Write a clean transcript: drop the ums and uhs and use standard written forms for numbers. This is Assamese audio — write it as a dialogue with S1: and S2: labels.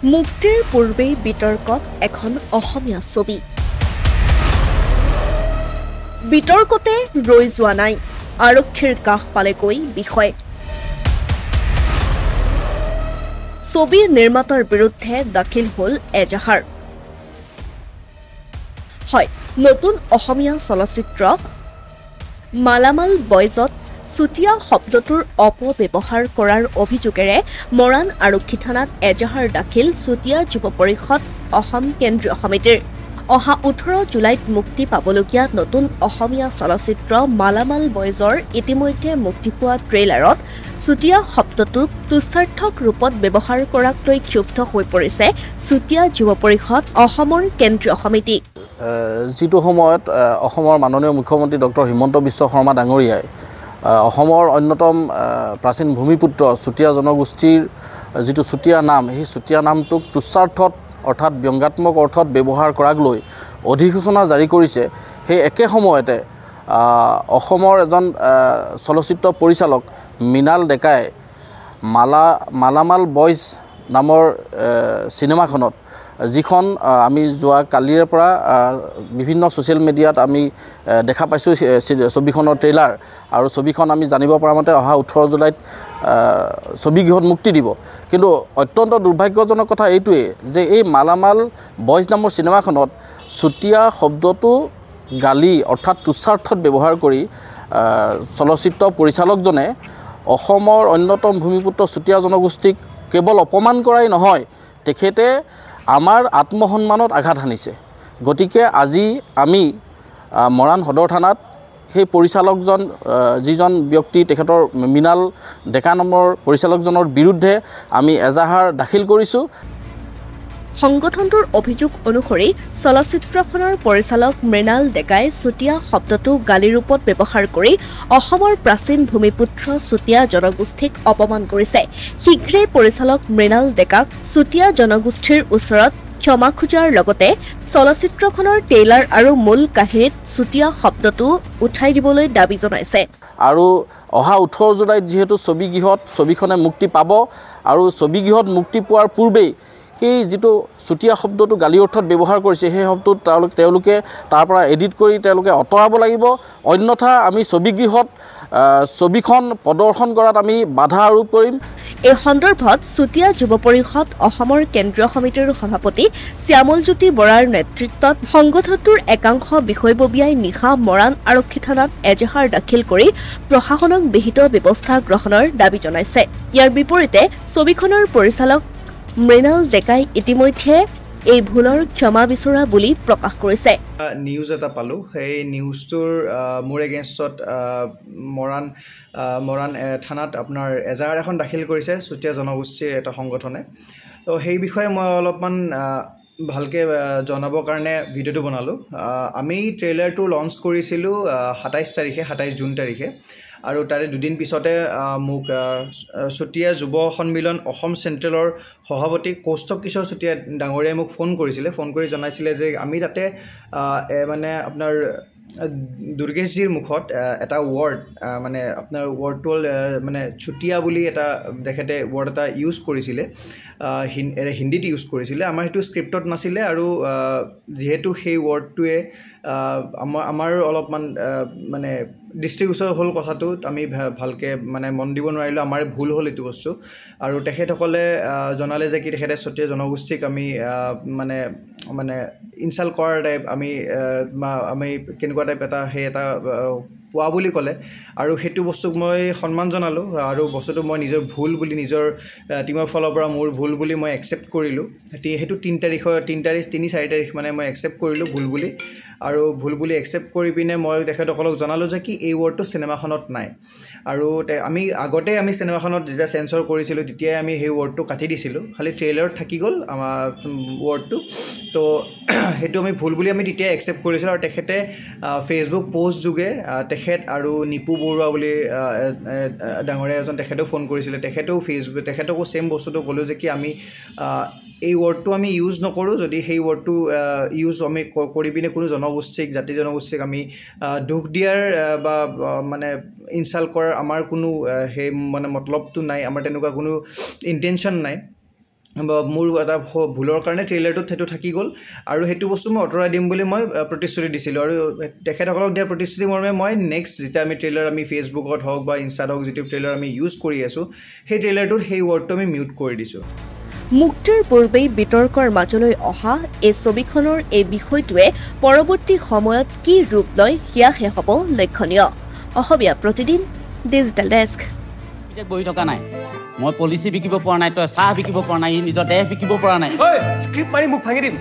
S1: মুক্তিৰ পূৰ্বেই বিতৰ্কত এখন অসমীয়া ছবি। বিতৰ্কতে ৰৈ যোৱা নাই, আৰক্ষীৰ কাষ পালেগৈ বিষয়। ছবিৰ নিৰ্মাতাৰ বিৰুদ্ধে দাখিল হ'ল এজাহাৰ। হয়, নতুন অসমীয়া চলচ্চিত্ৰ মালামাল বয়জত চুতীয়া শব্দটোৰ অপব্যৱহাৰ কৰাৰ অভিযোগেৰে মৰাণ আৰক্ষী থানাত এজাহাৰ দাখিল চুতীয়া যুৱ পৰিষদ অসম কেন্দ্ৰীয় সমিতিৰ। অহা 18 জুলাইত মুক্তি পাবলগীয়া নতুন অসমীয়া চলচ্চিত্ৰ মালামাল বয়জৰ ইতিমধ্যে মুক্তি পোৱা ট্ৰেইলাৰত চুতীয়া শব্দটোক তুচ্ছাৰ্থক ৰূপত ব্যৱহাৰ কৰাক লৈ ক্ষুব্ধ হৈ পৰিছে চুতীয়া যুৱ পৰিষদ অসমৰ কেন্দ্ৰীয় সমিতি।
S2: যিটো সময়ত অসমৰ মাননীয় মুখ্যমন্ত্ৰী ডক্টৰ হিমন্ত বিশ্ব শৰ্মা ডাঙৰীয়াই অসমৰ অন্যতম প্ৰাচীন ভূমিপুত্ৰ চুতীয়া জনগোষ্ঠীৰ যিটো চুতীয়া নাম, সেই চুতীয়া নামটোক তুচ্ছাৰ্থত অৰ্থাৎ ব্যংগাত্মক অৰ্থত ব্যৱহাৰ কৰাক লৈ অধিসূচনা জাৰি কৰিছে। সেই একে সময়তে অসমৰ এজন চলচ্চিত্ৰ পৰিচালক মৃণাল ডেকাই মালামাল বয়জ নামৰ চিনেমাখনত, যিখন আমি যোৱা কালিৰে পৰা বিভিন্ন ছ'চিয়েল মিডিয়াত আমি দেখা পাইছোঁ ছবিখনৰ ট্ৰেইলাৰ, আৰু ছবিখন আমি জানিব পৰা মতে অহা 18 জুলাইত ছবিগৃহত মুক্তি দিব। কিন্তু অত্যন্ত দুৰ্ভাগ্যজনক কথা এইটোৱেই যে এই মালামাল বয়জ নামৰ চিনেমাখনত চুতীয়া শব্দটো গালি অৰ্থাৎ তুচ্ছাৰ্থত ব্যৱহাৰ কৰি চলচ্চিত্ৰ পৰিচালকজনে অসমৰ অন্যতম ভূমিপুত্ৰ চুতীয়া জনগোষ্ঠীক কেৱল অপমান কৰাই নহয়, তেখেতে আমাৰ আত্মসন্মানত আঘাত হানিছে। গতিকে আজি আমি মৰাণ সদৰ থানাত সেই পৰিচালকজন, যিজন ব্যক্তি তেখেতৰ মৃণাল ডেকা নামৰ পৰিচালকজনৰ বিৰুদ্ধে আমি এজাহাৰ দাখিল কৰিছোঁ।
S1: সংগঠনটোৰ অভিযোগ অনুসৰি চলচ্চিত্ৰখনৰ পৰিচালক মৃণাল ডেকাই চুতীয়া শব্দটো গালি ৰূপত ব্যৱহাৰ কৰি অসমৰ প্ৰাচীন ভূমিপুত্ৰ চুতীয়া জনগোষ্ঠীক অপমান কৰিছে। শীঘ্ৰেই পৰিচালক মৃণাল ডেকাক চুতীয়া জনগোষ্ঠীৰ ওচৰত ক্ষমা খোজাৰ লগতে চলচ্চিত্ৰখনৰ ট্ৰেইলাৰ আৰু মূল কাহিনীত চুতীয়া শব্দটো উঠাই দিবলৈ দাবী জনাইছে।
S2: আৰু অহা 18 জুলাইত যিহেতু ছবিখনে মুক্তি পাব, আৰু ছবিগৃহত মুক্তি পোৱাৰ পূৰ্বেই সেই যিটো চুতীয়া শব্দটো গালি অৰ্থত ব্যৱহাৰ কৰিছে, সেই শব্দটো তেওঁলোকে তাৰ পৰা এডিট কৰি তেওঁলোকে আঁতৰাব লাগিব। অন্যথা আমি ছবিগৃহত ছবিখন প্ৰদৰ্শন কৰাত আমি বাধা আৰোপ কৰিম।
S1: এই সন্দৰ্ভত চুতীয়া যুৱ পৰিষদ অসমৰ কেন্দ্ৰীয় সমিতিৰ সভাপতি শ্যামলজ্যোতি বৰাৰ নেতৃত্বত সংগঠনটোৰ একাংশ বিষয়ববীয়াই নিশা মৰাণ আৰক্ষী থানাত এজাহাৰ দাখিল কৰি প্ৰশাসনক বিহিত ব্যৱস্থা গ্ৰহণৰ দাবী জনাইছে। ইয়াৰ বিপৰীতে ছবিখনৰ পৰিচালক মৃণাল ডেকাই ইতিমধ্যে এই ভুলৰ ক্ষমা বিচৰা বুলি প্ৰকাশ কৰিছে।
S3: নিউজ এটা পালোঁ, সেই নিউজটোৰ মোৰ এগেইনষ্টত মৰাণ থানাত আপোনাৰ এজাহাৰ এখন দাখিল কৰিছে চুতীয়া জনগোষ্ঠীৰ এটা সংগঠনে। তো সেই বিষয়ে মই অলপমান ভালকৈ জনাবৰ কাৰণে ভিডিঅ'টো বনালোঁ। আমি ট্ৰেইলাৰটো লঞ্চ কৰিছিলোঁ 27 জুন তাৰিখে, আৰু তাৰে দুদিন পিছতে মোক চুতীয়া যুৱ সন্মিলন অসম চেণ্ট্ৰেলৰ সভাপতি কৌস্তৱ কিশোৰ চুতীয়া ডাঙৰীয়াই মোক ফোন কৰিছিলে। ফোন কৰি জনাইছিলে যে আমি তাতে মানে আপোনাৰ দুৰ্গেশজীৰ মুখত এটা ৱৰ্ড, মানে আপোনাৰ ৱৰ্ডটো হ'ল মানে চুতীয়া বুলি এটা তেখেতে ৱৰ্ড এটা ইউজ কৰিছিলে, হিন্দীত ইউজ কৰিছিলে। আমাৰ সেইটো স্ক্ৰিপ্টত নাছিলে, আৰু যিহেতু সেই ৱৰ্ডটোৱে আমাৰ অলপমান মানে দৃষ্টিগোচৰ হ'ল কথাটোত, আমি ভালকৈ মানে মন দিব নোৱাৰিলোঁ, আমাৰ ভুল হ'ল এইটো বস্তু। আৰু তেখেতসকলে জনালে যে কি তেখেতে চুতীয়া জনগোষ্ঠীক আমি মানে ইনচাল্ট কৰাৰ টাইপ আমি কেনেকুৱা টাইপ এটা পোৱা বুলি ক'লে, আৰু সেইটো বস্তুক মই সন্মান জনালোঁ, আৰু বস্তুটো মই নিজৰ ভুল বুলি, নিজৰ টীমৰ ফালৰ পৰা মোৰ ভুল বুলি মই একচেপ্ট কৰিলোঁ। সেইটো 3-4 তাৰিখ মানে মই একচেপ্ট কৰিলোঁ ভুল বুলি, আৰু ভুল বুলি একচেপ্ট কৰি পিনে মই তেখেতসকলক জনালোঁ যে কি এই ৱৰ্ডটো চিনেমাখনত নাই। আৰু আমি চিনেমাখনত যেতিয়া চেঞ্চৰ কৰিছিলোঁ তেতিয়াই আমি সেই ৱৰ্ডটো কাটি দিছিলোঁ, খালি ট্ৰেইলাৰত থাকি গ'ল আমাৰ ৱৰ্ডটো। তো সেইটো আমি ভুল বুলি আমি তেতিয়াই একচেপ্ট কৰিছিলোঁ। আৰু তেখেতে ফেচবুক পোষ্ট যোগে তেখেত আৰু নিপু বৰুৱা বুলি ডাঙৰীয়া এজন তেখেতেও ফোন কৰিছিলে, তেখেতকো ছেইম বস্তুটো ক'লোঁ যে কি আমি এই ৱৰ্ডটো আমি ইউজ নকৰোঁ, যদি সেই ৱৰ্ডটো ইউজ আমি কৰি পিনে কোনো জাতি জনগোষ্ঠীক আমি দুখ দিয়াৰ বা মানে ইনচাল্ট কৰাৰ আমাৰ কোনো সেই মানে মতলবটো নাই, আমাৰ তেনেকুৱা কোনো ইণ্টেনশ্যন নাই। মোৰ এটা ভুলৰ কাৰণে ট্ৰেইলাৰটোত সেইটো থাকি গ'ল আৰু সেইটো বস্তু মই আঁতৰাই দিম বুলি মই প্ৰতিশ্ৰুতি দিছিলোঁ আৰু তেখেতসকলক দিয়া প্ৰতিশ্ৰুতি মৰ্মে মই নেক্সট যেতিয়া আমি ট্ৰেইলাৰ আমি ফেচবুকত হওক বা ইনষ্টাত হওক যিটো ট্ৰেইলাৰ আমি ইউজ কৰি আছোঁ সেই ট্ৰেইলাৰটোত সেই ৱৰ্ডটো আমি মিউট কৰি দিছোঁ
S1: মুক্তিৰ পূৰ্বেই বিতৰ্কৰ মাজলৈ অহা এই ছবিখনৰ এই বিষয়টোৱে পৰৱৰ্তী সময়ত কি ৰূপ লয় সেয়াহে হ'ব লক্ষণীয় অসমীয়া প্ৰতিদিন ডিজিটেল ডেস্ক
S4: এতিয়া বহি থকা নাই মই পলিচি বিকিব পৰা নাই তই চাহ বিকিব পৰা নাই নিজৰ দেহ বিকিব পৰা নাই
S5: স্ক্ৰিপ্ট মাৰি মুখ ভাঙি দিম